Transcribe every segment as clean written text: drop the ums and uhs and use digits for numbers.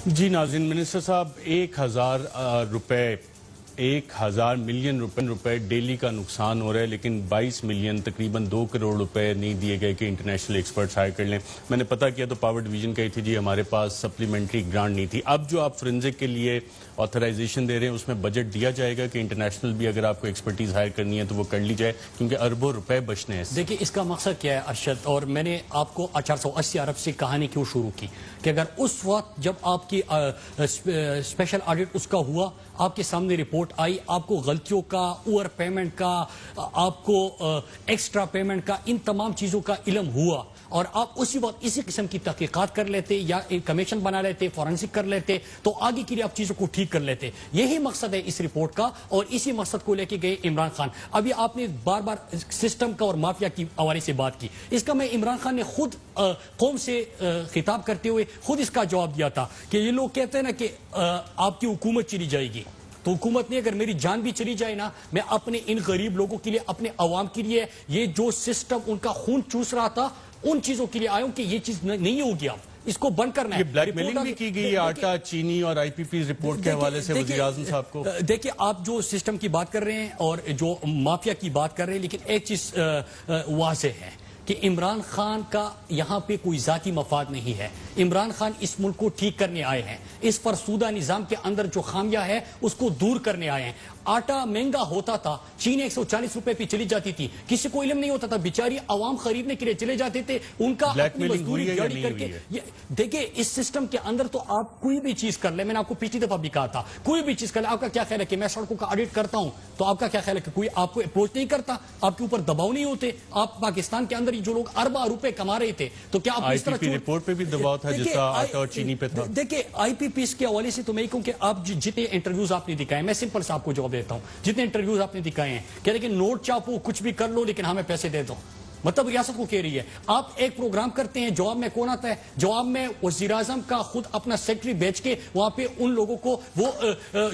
جی ناظرین، منسٹر صاحب 1,000 ملین روپے ڈیلی کا نقصان ہو رہا ہے، لیکن 22 ملین تقریباً 2 کروڑ روپے نہیں دیے گئے کہ انٹرنیشنل ایکسپرٹس ہائر کر لیں۔ میں نے پتہ کیا تو پاور ڈویژن کہی تھی جی ہمارے پاس سپلیمنٹری گرانٹ نہیں تھی۔ اب جو آپ فورنزک کے لیے آتھرائزیشن دے رہے ہیں اس میں بجٹ دیا جائے گا کہ انٹرنیشنل بھی اگر آپ کو ایکسپرٹیز ہائر کرنی ہے تو وہ کر لی جائے، کیونکہ اربوں روپے بچنے ہیں۔ دیکھیں اس کا مقصد کیا ہے ارشد، اور میں نے آپ کو 480 ارب سے کہانی کیوں شروع کی کہ اگر اس وقت جب آپ کی اسپیشل آڈٹ اس کا ہوا، آپ کے سامنے رپورٹ آئی، آپ کو غلطیوں کا، اوور پیمنٹ کا، آپ کو ایکسٹرا پیمنٹ کا، ان تمام چیزوں کا علم ہوا، اور آپ اسی وقت اسی قسم کی تحقیقات کر لیتے یا ایک کمیشن بنا لیتے، فورنسک کر لیتے، تو آگے کے لیے آپ چیزوں کو ٹھیک کر لیتے۔ یہی مقصد ہے اس رپورٹ کا، اور اسی مقصد کو لے کے گئے عمران خان۔ ابھی آپ نے بار بار سسٹم کا اور مافیا کی حوالے سے بات کی، اس کا میں عمران خان نے خود قوم سے خطاب کرتے ہوئے خود اس کا جواب دیا تھا کہ یہ لوگ کہتے ہیں نا کہ آپ کی حکومت چلی جائے گی، تو حکومت نہیں، اگر میری جان بھی چلی جائے نا، میں اپنے ان غریب لوگوں کے لیے، اپنے عوام کے لیے، یہ جو سسٹم ان کا خون چوس رہا تھا ان چیزوں کے لیے آیا ہوں کہ یہ چیز نہیں ہوگی، اب اس کو بند کرنا ہے۔ یہ بلیک میلنگ بھی کی گئی ہے آٹا، چینی اور آئی پی پی رپورٹ کے حوالے سے وزیر اعظم صاحب کو۔ دیکھیں آپ جو سسٹم کی بات کر رہے ہیں اور جو مافیا کی بات کر رہے ہیں، لیکن ایک چیز واضح ہے کہ عمران خان کا یہاں پہ کوئی ذاتی مفاد نہیں ہے۔ عمران خان اس ملک کو ٹھیک کرنے آئے ہیں، اس فرسودہ نظام کے اندر جو خامیاں ہے اس کو دور کرنے آئے ہیں۔ آٹا مہنگا ہوتا تھا، چینی 140 روپے پہ چلی جاتی تھی، کسی کو علم نہیں ہوتا تھا، بیچاری عوام خریدنے کے لیے چلے جاتے تھے، ان کا اپنی مزدوری جاری کر کے۔ دیکھیں اس سسٹم کے اندر تو آپ کوئی بھی چیز کر لیں، میں نے آپ کو پچھلی دفعہ بھی کہا تھا، کوئی بھی چیز کر لیں۔ آپ کا کیا خیال ہے کہ میں سڑکوں کا آڈٹ کرتا ہوں تو آپ کا کیا خیال ہے کہ کوئی آپ کو اپروچ نہیں کرتا، آپ کے اوپر دباؤ نہیں ہوتے؟ آپ پاکستان کے اندر جو لوگ اربوں روپے کما رہے تھے تو کیا آپ اس طرح رپورٹ پہ بھی دباؤ تھا جس کا آٹا اور چینی پہ تھا؟ دیکھیں آئی پی پیز کے حوالے سے تو میں کہوں کہ آپ جتنے انٹرویوز آپ نے دکھائے، میں سمپل سے آپ کو جواب دیتا ہوں، جتنے انٹرویوز آپ نے دکھائے ہیں کہ لیکن نوٹ چاپو، کچھ بھی کر لو لیکن ہمیں پیسے دے دو، مطلب ریاست کو کہہ رہی ہے۔ آپ ایک پروگرام کرتے ہیں، جواب میں کون آتا ہے؟ جواب میں وزیر اعظم کا خود اپنا سیکرٹری بیچ کے وہاں پہ ان لوگوں کو وہ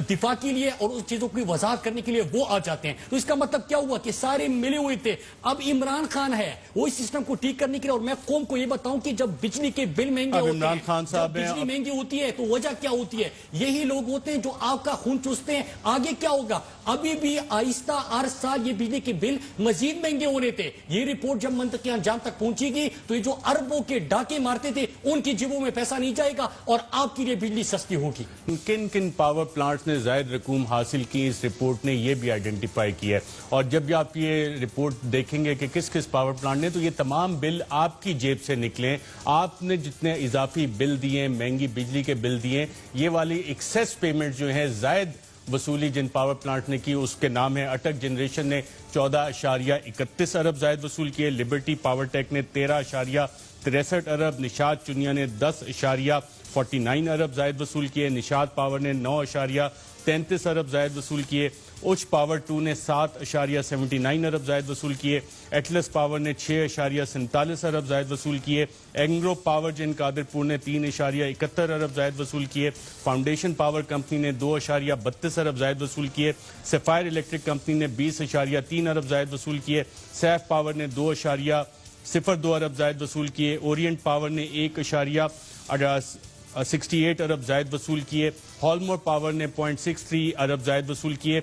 دفاع کے لیے اور اس چیزوں کی وضاحت کرنے کے لیے وہ آ جاتے ہیں۔ تو اس کا مطلب کیا ہوا کہ سارے ملے ہوئے تھے۔ اب عمران خان ہے وہ اس سسٹم کو ٹھیک کرنے کے لیے، اور میں قوم کو یہ بتاؤں کہ جب بجلی کے بل مہنگے ہوتے ہیں، جب بجلی مہنگی ہوتی ہے تو وجہ کیا ہوتی ہے؟ یہی لوگ ہوتے ہیں جو آپ کا خون چوستے ہیں۔ آگے کیا ہوگا؟ ابھی بھی آہستہ ہر سال یہ بجلی کے بل مزید مہنگے ہونے تھے۔ یہ رپورٹ جب منطقی انجام تک پہنچے گی تو یہ جو اربوں کے ڈاکے مارتے تھے ان کی جیبوں میں پیسہ نہیں جائے گا اور آپ کے لیے بجلی سستی ہوگی۔ کن کن پاور پلانٹس نے زائد رقوم حاصل کی، اس رپورٹ نے یہ بھی آئیڈینٹیفائی کیا ہے، اور جب آپ یہ رپورٹ دیکھیں گے کہ کس کس پاور پلانٹ نے، تو یہ تمام بل آپ کی جیب سے نکلیں۔ آپ نے جتنے اضافی بل دیے، مہنگی بجلی کے بل دیے، یہ والی ایکسیس پیمنٹ جو ہے زائد وصولی جن پاور پلانٹ نے کی اس کے نام ہے اٹک جنریشن نے 14.31 ارب زائد وصول کیے، لبرٹی پاور ٹیک نے 13.63 ارب، نشاد چنیا نے 10.49 ارب زائد وصول کیے، نشاد پاور نے 9.33 ارب زائد وصول کیے، اوچ پاور 2 نے 7.79 ارب زائد وصول کیے، ایٹلس پاور نے 6.47 ارب زائد وصول کیے، اینگرو پاور جن قادر پور نے 3.71 ارب زائد وصول کیے، فاؤنڈیشن پاور کمپنی نے 2.32 ارب زائد وصول کیے، سفائر الیکٹرک کمپنی نے 20.3 ارب زائد وصول کیے، سیف پاور نے 2.02 ارب زائد وصول کیے، اورینٹ پاور نے 1.68 ارب زائد وصول کیے، ہالمور پاور نے 0.63 ارب زائد وصول کیے،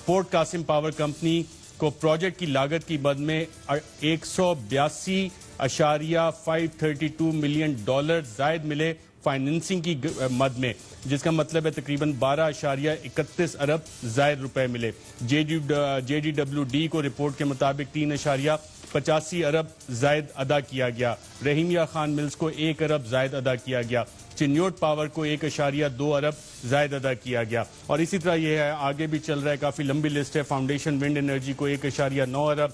پورٹ قاسم پاور کمپنی کو پروجیکٹ کی لاگت کی مد میں 182.532 ملین ڈالر زائد ملے فائننسنگ کی مد میں، جس کا مطلب ہے تقریباً 12.31 ارب زائد روپے ملے۔ جے ڈی ڈبلیو ڈی کو رپورٹ کے مطابق 3.85 ارب زائد ادا کیا گیا، رحیمیہ خان ملز کو 1 ارب زائد ادا کیا گیا، چنیوٹ پاور کو 1.2 ارب زائد ادا کیا گیا، اور اسی طرح یہ ہے آگے بھی چل رہا ہے، کافی لمبی لسٹ ہے۔ فاؤنڈیشن ونڈ انرجی کو 1.9 ارب،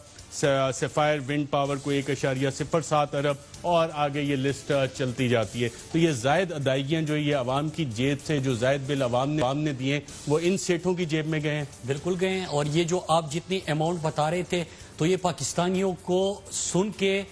سفائر ونڈ پاور کو 1.07 ارب، اور آگے یہ لسٹ چلتی جاتی ہے۔ تو یہ زائد ادائیگیاں جو یہ عوام کی جیب سے جو زائد بل عوام نے دیے وہ ان سیٹھوں کی جیب میں گئے ہیں؟ بالکل گئے ہیں، اور یہ جو آپ جتنی اماؤنٹ بتا رہے تھے تو یہ پاکستانیوں کو سن کے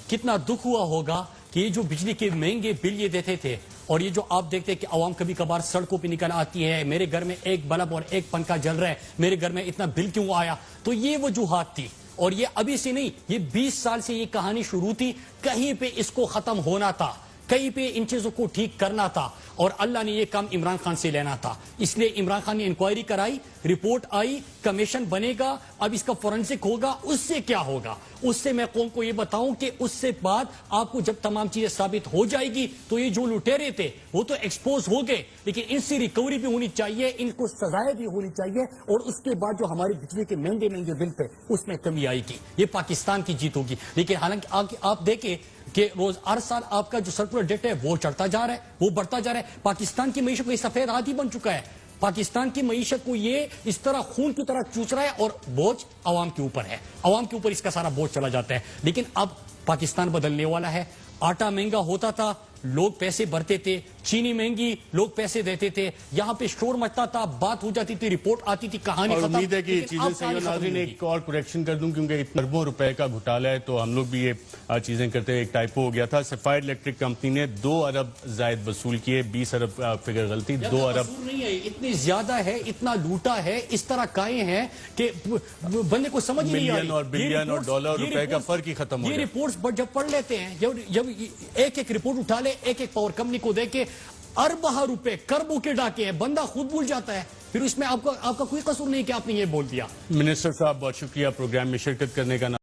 کتنا دکھ ہوا ہوگا کہ یہ جو بجلی کے مہنگے بل یہ دیتے تھے، اور یہ جو آپ دیکھتے ہیں کہ عوام کبھی کبھار سڑکوں پہ نکل آتی ہے، میرے گھر میں ایک بلب اور ایک پنکھا جل رہا ہے، میرے گھر میں اتنا بل کیوں آیا؟ تو یہ وجوہات تھی، اور یہ ابھی سے نہیں، یہ 20 سال سے یہ کہانی شروع تھی، کہیں پہ اس کو ختم ہونا تھا۔ کہیں پہ ان چیزوں کو ٹھیک کرنا تھا اور اللہ نے یہ کام عمران خان سے لینا تھا. اس لیے عمران خان نے انکوائری کرائی, رپورٹ آئی, کمیشن بنے گا, اب اس کا فورنسک ہوگا. اس سے کیا ہوگا؟ اس سے میں قوم کو یہ بتاؤں کہ اس سے بعد آپ کو جب تمام چیزیں ثابت ہو جائے گی تو یہ جو لٹیرے تھے وہ تو ایکسپوز ہو گئے, لیکن ان سے ریکوری بھی ہونی چاہیے, ان کو سزائیں بھی ہونی چاہیے, اور اس کے بعد جو ہماری بجلی کے مہنگے مہنگے بل تھے اس میں کمی آئے گی. یہ پاکستان کی جیت ہوگی. لیکن حالانکہ آپ دیکھیں کہ روز ہر سال آپ کا جو سرکولر ڈیٹ ہے وہ چڑھتا جا رہا ہے, وہ بڑھتا جا رہا ہے. پاکستان کی معیشت کو یہ سفید ہاتھی بن چکا ہے. پاکستان کی معیشت کو یہ اس طرح خون کی طرح چوس رہا ہے, اور بوجھ عوام کے اوپر ہے. عوام کے اوپر اس کا سارا بوجھ چلا جاتا ہے. لیکن اب پاکستان بدلنے والا ہے. آٹا مہنگا ہوتا تھا, لوگ پیسے بھرتے تھے. چینی مہنگی, لوگ پیسے دیتے تھے. یہاں پہ شور مچتا تھا, بات ہو جاتی تھی, رپورٹ آتی تھی, کہانی اور ختم. امید ہے کہ یہ لیکن چیزیں اب صحیح ہو. کہانی ختم ناظرین نہیں ہوگی. ایک اور کریکشن کر دوں, کیونکہ اربوں روپے کا گھوٹالہ ہے تو ہم لوگ بھی یہ چیزیں کرتے ہوئے ایک ٹائپو ہو گیا تھا. سفائر الیکٹرک کمپنی نے 2 ارب زائد وصول کیے, 20 ارب فگر غلطی, 2 ارب قصور نہیں ہے, اتنی زیادہ ہے, اتنا لوٹا ہے, اس طرح کائیں ہیں کہ بندے کو سمجھ نہیں آ رہی. ملین اور بلین اور ڈالر اور روپے کا فرق ہی ختم ہو یہ گیا. رپورٹس جب پڑھ لیتے ہیں, جب ایک رپورٹ اٹھا لے, ایک پاور کمپنی کو دے کے اربہ روپے کربوں کے ڈاکے ہیں, بندہ خود بھول جاتا ہے. پھر اس میں آپ کا کوئی قصور نہیں کہ آپ نے یہ بول دیا. منسٹر صاحب بہت شکریہ پروگرام میں شرکت کرنے کا.